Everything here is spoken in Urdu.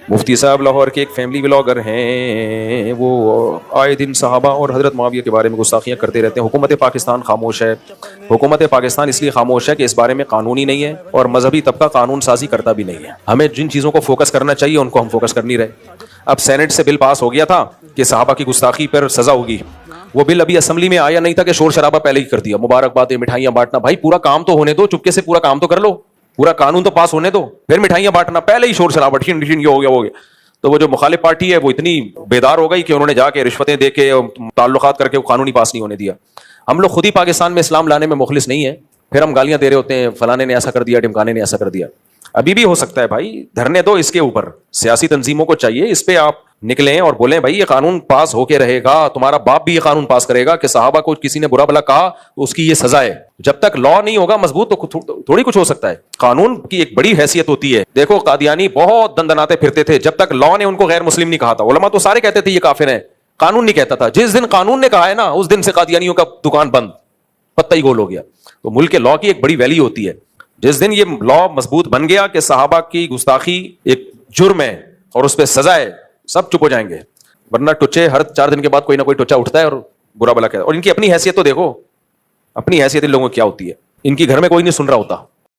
مفتی صاحب لاہور کے ایک فیملی بلاگر ہیں، وہ آئے دن صحابہ اور حضرت معاویہ کے بارے میں گستاخیاں کرتے رہتے ہیں. حکومت پاکستان خاموش ہے. حکومت پاکستان اس لیے خاموش ہے کہ اس بارے میں قانون ہی نہیں ہے اور مذہبی طبقہ قانون سازی کرتا بھی نہیں ہے. ہمیں جن چیزوں کو فوکس کرنا چاہیے ان کو ہم فوکس کر نہیں رہے. اب سینٹ سے بل پاس ہو گیا تھا کہ صحابہ کی گستاخی پر سزا ہوگی. وہ بل ابھی اسمبلی میں آیا نہیں تھا کہ شور شرابہ پہلے ہی کر دیا. مبارکباد، مٹھائیاں بانٹنا. بھائی پورا کام تو ہونے دو، چپکے سے پورا کام تو کر لو، پورا قانون تو پاس ہونے دو، پھر مٹھائیاں بانٹنا. پہلے ہی شور شرابہ ٹھین ٹھین یہ ہو گیا، ہو گیا. تو وہ جو مخالف پارٹی ہے وہ اتنی بیدار ہو گئی کہ انہوں نے جا کے رشوتیں دے کے تعلقات کر کے وہ قانون ہی پاس نہیں ہونے دیا. ہم لوگ خود ہی پاکستان میں اسلام لانے میں مخلص نہیں ہیں، پھر ہم گالیاں دے رہے ہوتے ہیں فلانے نے ایسا کر دیا، ڈمکانے نے ایسا کر دیا. ابھی بھی ہو سکتا ہے بھائی، دھرنے دو اس کے اوپر. سیاسی تنظیموں کو چاہیے اس پہ آپ نکلیں اور بولیں بھائی یہ قانون پاس ہو کے رہے گا. تمہارا باپ بھی یہ قانون پاس کرے گا کہ صحابہ کو کسی نے برا بھلا کہا تو اس کی یہ سزا ہے. جب تک لا نہیں ہوگا مضبوط تو تھوڑی کچھ ہو سکتا ہے. قانون کی ایک بڑی حیثیت ہوتی ہے. دیکھو قادیانی بہت دندناتے پھرتے تھے جب تک لا نے ان کو غیر مسلم نہیں کہا تھا. علماء تو سارے کہتے تھے یہ کافر ہیں، قانون نہیں کہتا تھا. جس دن قانون نے کہا ہے نا اس دن سے قادیانیوں کا دکان بند، پتہ ہی گول ہو گیا. تو ملک کے لا کی ایک بڑی ویلیو ہوتی ہے. جس دن یہ لا مضبوط بن گیا کہ صحابہ کی گستاخی ایک جرم ہے اور اس پہ سزا ہے، سب چپ ہو جائیں گے. ورنہ ٹچے ہر 4 دن کے بعد کوئی نہ کوئی ٹچا اٹھتا ہے اور برا بلا کہتا ہے. اور ان کی اپنی حیثیت تو دیکھو، اپنی حیثیت ان لوگوں کی کیا ہوتی ہے. ان کی گھر میں کوئی نہیں سن رہا ہوتا.